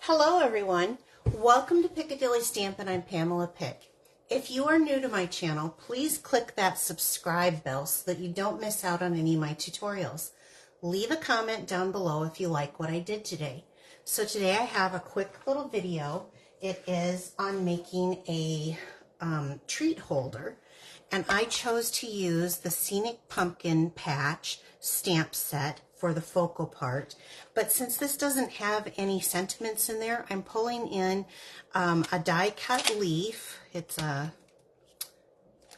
Hello everyone, welcome to Piccadilly Stampin'. I'm Pamela Pick. If you are new to my channel, please click that subscribe bell so that you don't miss out on any of my tutorials. Leave a comment down below if you like what I did today. So today I have a quick little video. It is on making a treat holder, and I chose to use the Scenic pumpkin patch stamp set for the focal part. But since this doesn't have any sentiments in there, I'm pulling in a die cut leaf. It's a,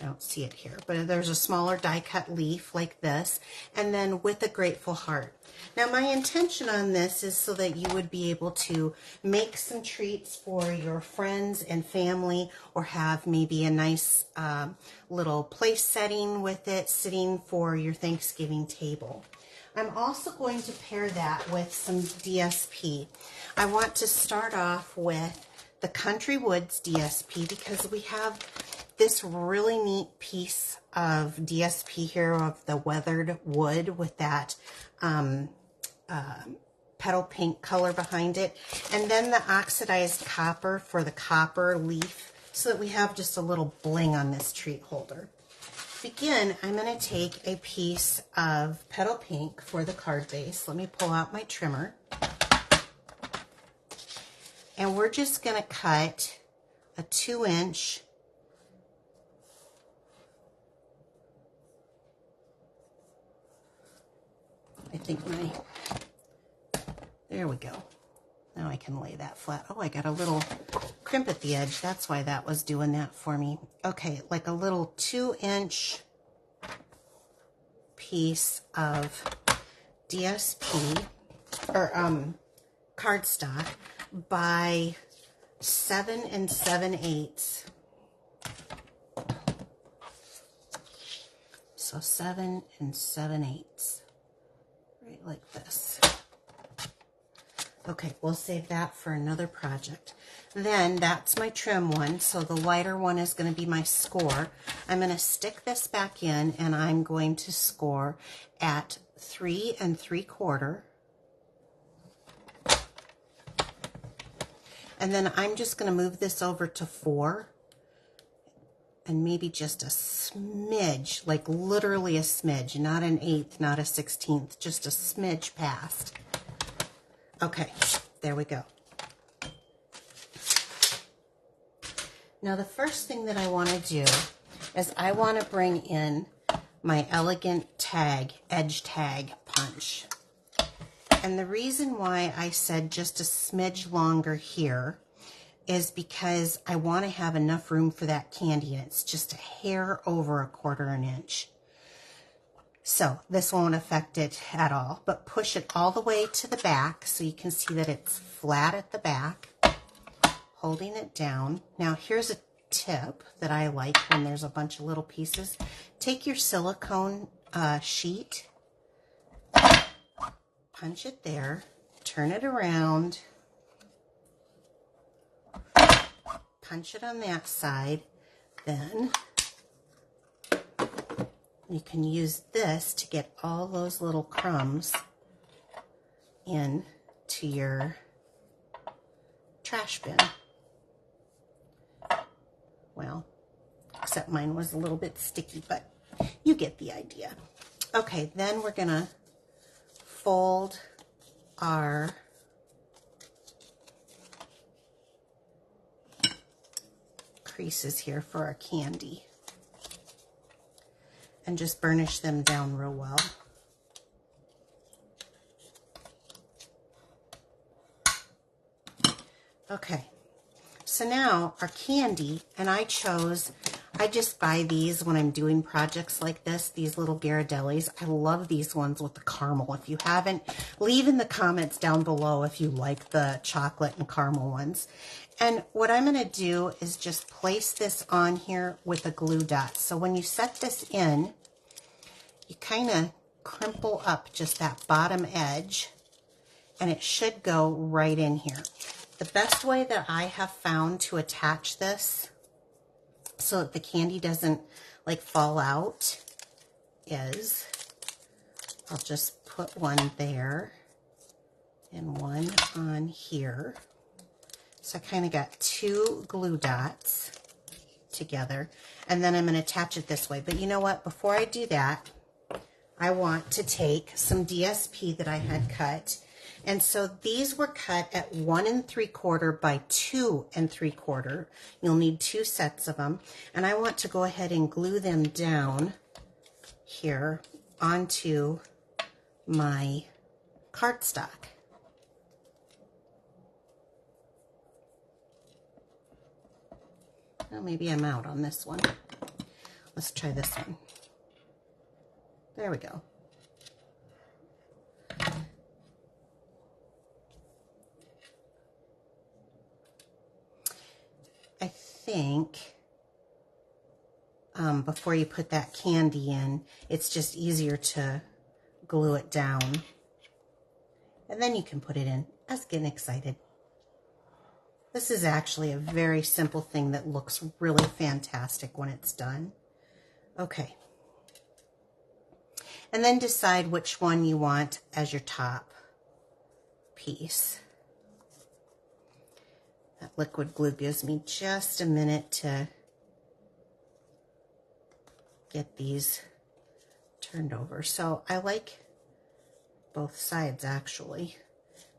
I don't see it here, but there's a smaller die cut leaf like this, and then with a grateful heart. Now my intention on this is so that you would be able to make some treats for your friends and family, or have maybe a nice little place setting with it, sitting for your Thanksgiving table. I'm also going to pair that with some DSP. I want to start off with the Country Woods DSP because we have this really neat piece of DSP here of the weathered wood with that petal pink color behind it, and then the oxidized copper for the copper leaf, so that we have just a little bling on this treat holder. To begin, I'm going to take a piece of petal pink for the card base. Let me pull out my trimmer, and we're just going to cut a 2-inch there we go. Now I can lay that flat. Oh, I got a little crimp at the edge. That's why that was doing that for me. Okay, like a little 2-inch piece of DSP, or cardstock, by 7 7/8. So 7 7/8. Right like this. Okay, we'll save that for another project. Then that's my trim one, so the lighter one is going to be my score. I'm going to stick this back in, and I'm going to score at 3 3/4. And then I'm just going to move this over to 4, and maybe just a smidge, like literally a smidge, not an 1/8, not a 1/16, just a smidge past. Okay, there we go. Now the first thing that I want to do is I want to bring in my elegant tag, edge tag punch. And the reason why I said just a smidge longer here is because I want to have enough room for that candy, and it's just a hair over 1/4 inch. So this won't affect it at all, but push it all the way to the back so you can see that it's flat at the back, holding it down. Now here's a tip that I like when there's a bunch of little pieces. Take your silicone sheet, punch it there, turn it around, punch it on that side, then you can use this to get all those little crumbs into your trash bin. Well, except mine was a little bit sticky, but you get the idea. Okay, then we're gonna fold our creases here for our candy, and just burnish them down real well. Okay, so now our candy, and I just buy these when I'm doing projects like this, these little Ghirardellis. I love these ones with the caramel. If you haven't, leave in the comments down below if you like the chocolate and caramel ones. And what I'm going to do is just place this on here with a glue dot. So when you set this in, you kind of crimple up just that bottom edge, and it should go right in here. The best way that I have found to attach this so that the candy doesn't like fall out is I'll just put one there and one on here. So I kind of got 2 glue dots together, and then I'm going to attach it this way. But you know what? Before I do that, I want to take some DSP that I had cut. And so these were cut at 1 3/4 by 2 3/4. You'll need 2 sets of them. And I want to go ahead and glue them down here onto my cardstock. Well, maybe I'm out on this one. Let's try this one. There we go. I think before you put that candy in, it's just easier to glue it down. And then you can put it in. I was getting excited. This is actually a very simple thing that looks really fantastic when it's done. Okay. And then decide which one you want as your top piece. That liquid glue gives me just a minute to get these turned over. So I like both sides actually.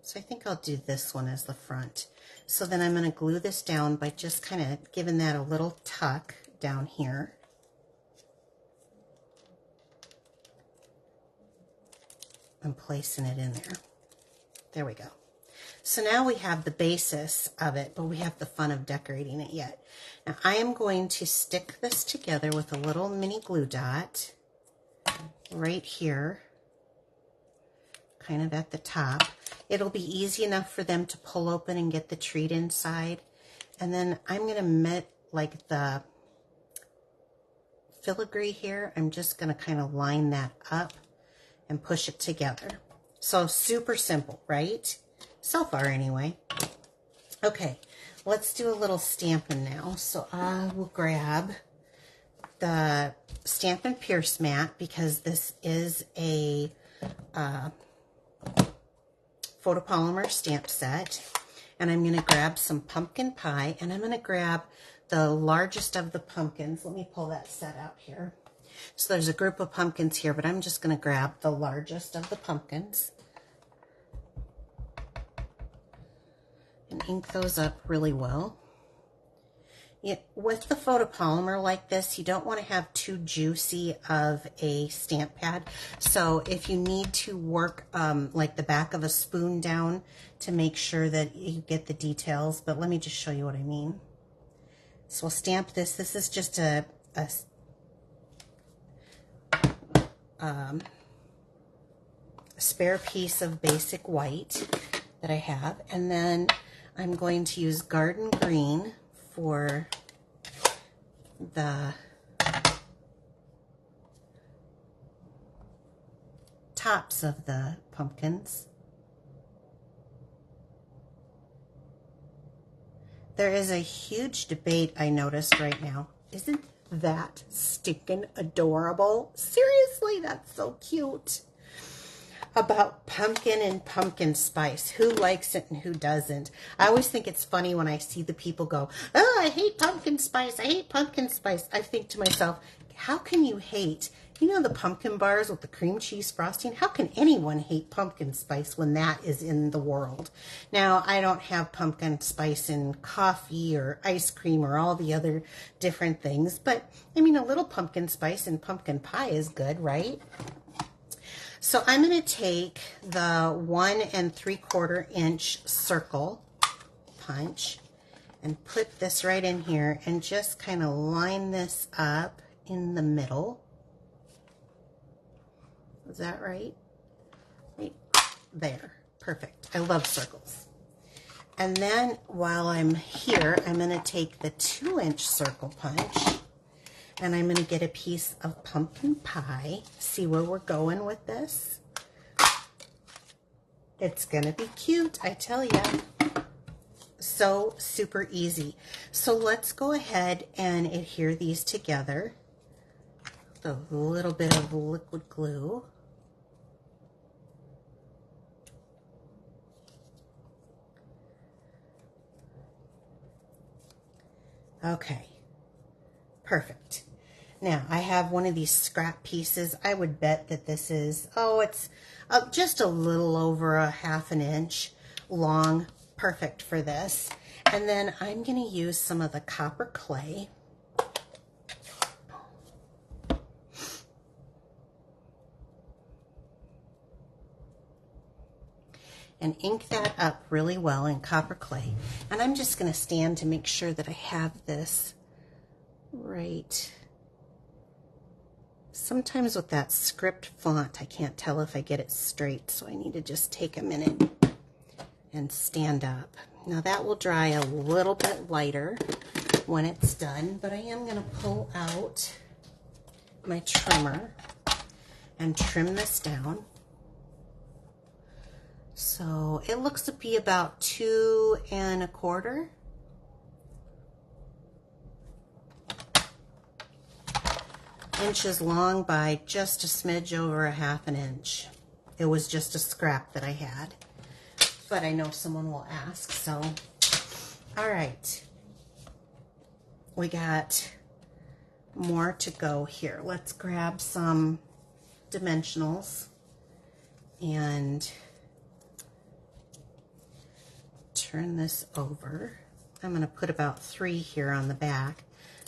So I think I'll do this one as the front. So then I'm going to glue this down by just kind of giving that a little tuck down here. And placing it in there. There we go. So now we have the basis of it, but we have the fun of decorating it yet. Now I am going to stick this together with a little mini glue dot right here, kind of at the top. It'll be easy enough for them to pull open and get the treat inside. And then I'm going to met like the filigree here. I'm just going to kind of line that up and push it together. So super simple, right? So far anyway. Okay, let's do a little Stampin' now. So I will grab the Stampin' Pierce mat because this is a photopolymer stamp set. And I'm going to grab some pumpkin pie, and I'm going to grab the largest of the pumpkins. Let me pull that set out here. So there's a group of pumpkins here, but I'm just going to grab the largest of the pumpkins and ink those up really well. With the photopolymer like this, you don't want to have too juicy of a stamp pad. So if you need to work like the back of a spoon down to make sure that you get the details, but let me just show you what I mean. So we'll stamp this. This is just a spare piece of basic white that I have, and then I'm going to use garden green for the tops of the pumpkins. There is a huge debate I noticed right now. Isn't that stinking adorable? Seriously, that's so cute. About pumpkin and pumpkin spice. Who likes it and who doesn't? I always think it's funny when I see the people go, oh, I hate pumpkin spice. I hate pumpkin spice. I think to myself, how can you hate, you know, the pumpkin bars with the cream cheese frosting? How can anyone hate pumpkin spice when that is in the world? Now, I don't have pumpkin spice in coffee or ice cream or all the other different things, but I mean, a little pumpkin spice in pumpkin pie is good, right? So I'm going to take the 1 3/4 inch circle punch and put this right in here and just kind of line this up in the middle. Is that right? Right there. Perfect. I love circles. And then while I'm here, I'm going to take the 2-inch circle punch and I'm going to get a piece of pumpkin pie. See where we're going with this? It's going to be cute, I tell you. So super easy. So let's go ahead and adhere these together with a little bit of liquid glue. Okay, perfect. Now I have one of these scrap pieces. I would bet that this is, oh, it's just a little over a ½ an inch long. Perfect for this. And then I'm going to use some of the copper clay. And ink that up really well in copper clay. And I'm just going to stand to make sure that I have this right. Sometimes with that script font, I can't tell if I get it straight, so I need to just take a minute and stand up. Now that will dry a little bit lighter when it's done, but I am going to pull out my trimmer and trim this down. So it looks to be about 2 1/4 inches long by just a smidge over a ½ an inch. It was just a scrap that I had, but I know someone will ask, so all right. We got more to go here. Let's grab some dimensionals and turn this over. I'm going to put about 3 here on the back,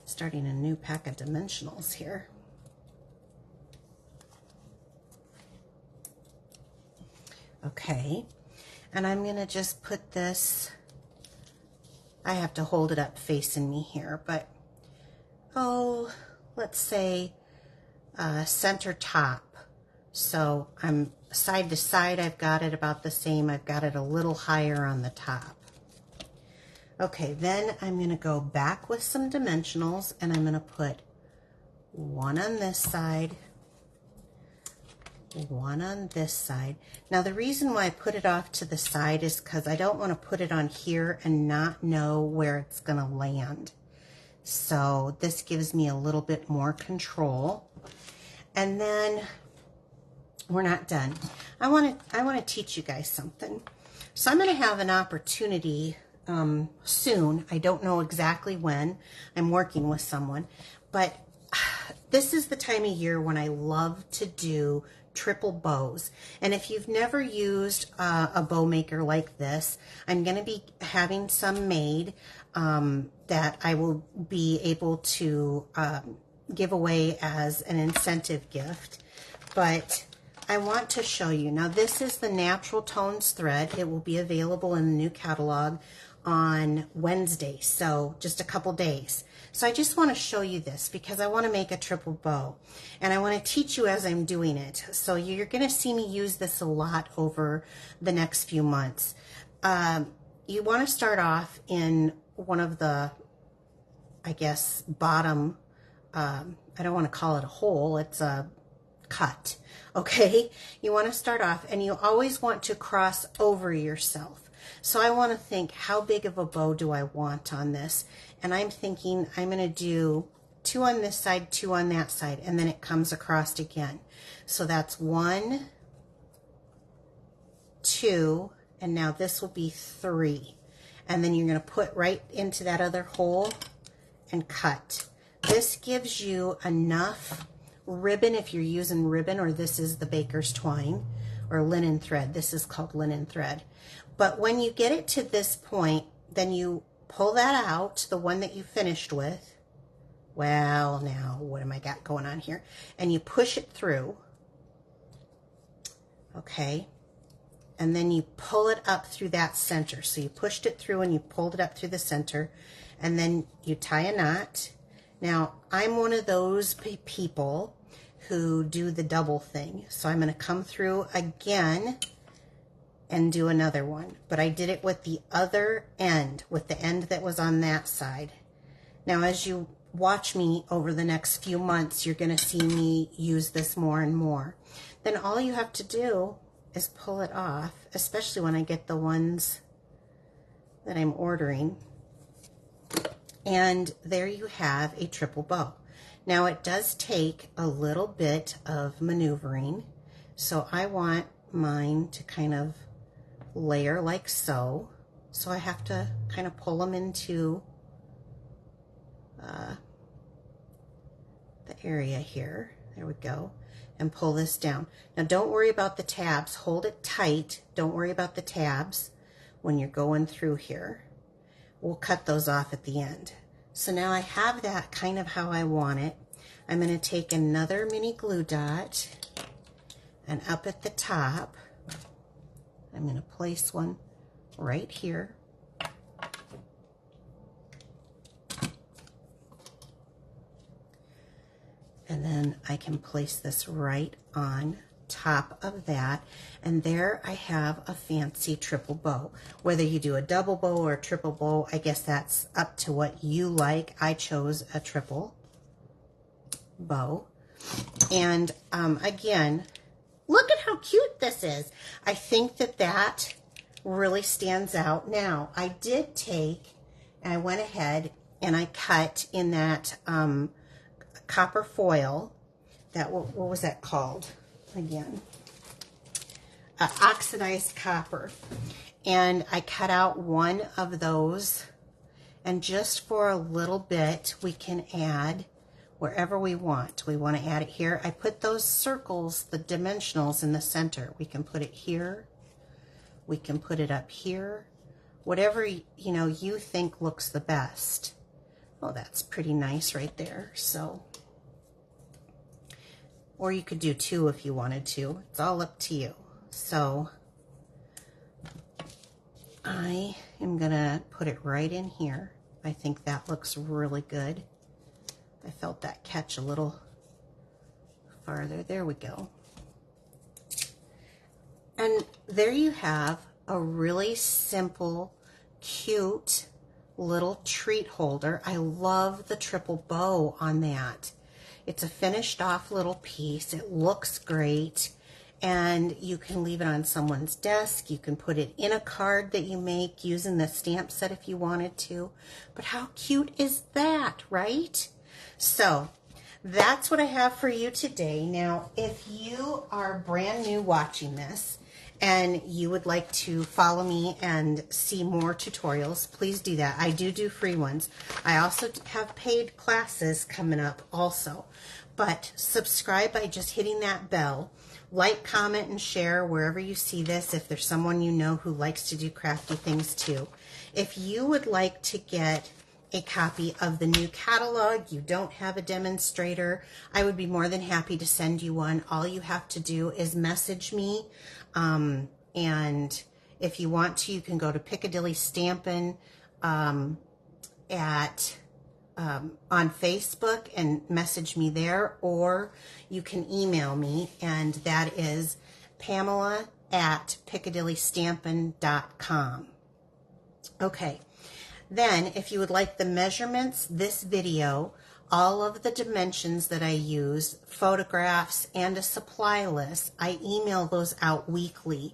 starting a new pack of dimensionals here. Okay, and I'm going to just put this, I have to hold it up facing me here, but oh, let's say center top. So I'm side to side, I've got it about the same. I've got it a little higher on the top. Okay, then I'm going to go back with some dimensionals, and I'm going to put 1 on this side, 1 on this side. Now the reason why I put it off to the side is because I don't want to put it on here and not know where it's going to land. So this gives me a little bit more control. And then we're not done. I want to teach you guys something. So I'm going to have an opportunity soon. I don't know exactly when. I'm working with someone, but this is the time of year when I love to do triple bows. And if you've never used a bow maker like this, I'm going to be having some made that I will be able to give away as an incentive gift. But I want to show you. Now this is the Natural Tones thread. It will be available in the new catalog on Wednesday, so just a couple days. So I just want to show you this because I want to make a triple bow, and I want to teach you as I'm doing it. So you're going to see me use this a lot over the next few months. You want to start off in one of the, I guess, bottom, I don't want to call it a hole, it's a cut, okay? You want to start off, and you always want to cross over yourself. So I want to think, how big of a bow do I want on this? And I'm thinking I'm going to do 2 on this side, 2 on that side, and then it comes across again. So that's 1, 2, and now this will be 3. And then you're going to put right into that other hole and cut. This gives you enough ribbon if you're using ribbon, or this is the baker's twine or linen thread. This is called linen thread. But when you get it to this point, then you pull that out, the one that you finished with. Well, now what am I got going on here? And you push it through. Okay. And then you pull it up through that center. So you pushed it through and you pulled it up through the center, and then you tie a knot. Now, I'm one of those people who do the double thing. So I'm going to come through again and do another one. But I did it with the other end, with the end that was on that side. Now, as you watch me over the next few months, you're going to see me use this more and more. Then all you have to do is pull it off, especially when I get the ones that I'm ordering. And there you have a triple bow. Now it does take a little bit of maneuvering, so I want mine to kind of layer like so. So I have to kind of pull them into the area here. There we go. And pull this down. Now don't worry about the tabs. Hold it tight. Don't worry about the tabs when you're going through here. We'll cut those off at the end. So now I have that kind of how I want it. I'm going to take another mini glue dot, and up at the top, I'm going to place one right here. And then I can place this right on top of that. And there I have a fancy triple bow. Whether you do a double bow or a triple bow, I guess that's up to what you like. I chose a triple bow. And again, look at how cute this is. I think that that really stands out. Now, I did take, and I went ahead and I cut in that copper foil, that, what was that called again? Oxidized copper. And I cut out one of those, and just for a little bit we can add wherever we want. We want to add it here. I put those circles, the dimensionals, in the center. We can put it here, we can put it up here, whatever you know you think looks the best. Oh, that's pretty nice right there. So, or you could do two if you wanted to. It's all up to you. So I am gonna put it right in here. I think that looks really good. I felt that catch a little farther. There we go. And there you have a really simple, cute little treat holder. I love the triple bow on that. It's a finished off little piece. It looks great. And you can leave it on someone's desk. You can put it in a card that you make using the stamp set if you wanted to. But how cute is that, right? So that's what I have for you today. Now, if you are brand new watching this and you would like to follow me and see more tutorials, please do that. I do free ones. I also have paid classes coming up also. But subscribe by just hitting that bell. Like, comment, and share wherever you see this if there's someone you know who likes to do crafty things too. If you would like to get a copy of the new catalog, you don't have a demonstrator, I would be more than happy to send you one. All you have to do is message me, and if you want to, you can go to Piccadilly Stampin' on Facebook and message me there, or you can email me, and that is Pamela@piccadillystampin.com. Okay. Then, if you would like the measurements, this video, all of the dimensions that I use, photographs, and a supply list, I email those out weekly.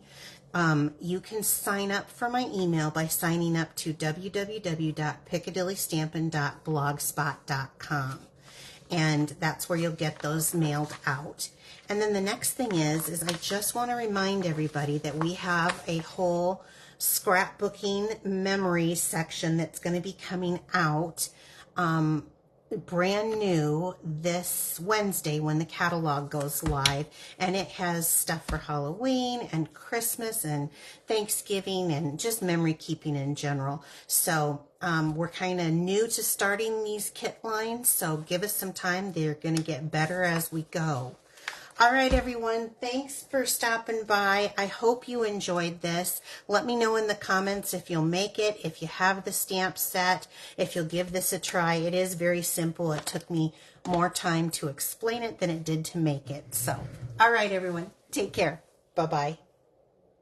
You can sign up for my email by signing up to www.piccadillystampin.blogspot.com. And that's where you'll get those mailed out. And then the next thing is I just want to remind everybody that we have a whole scrapbooking memories section that's going to be coming out brand new this Wednesday when the catalog goes live, and it has stuff for Halloween and Christmas and Thanksgiving and just memory keeping in general. So we're kind of new to starting these kit lines, so give us some time. They're going to get better as we go. All right, everyone, thanks for stopping by. I hope you enjoyed this. Let me know in the comments if you'll make it, if you have the stamp set, if you'll give this a try. It is very simple. It took me more time to explain it than it did to make it. So, all right, everyone, take care. Bye-bye.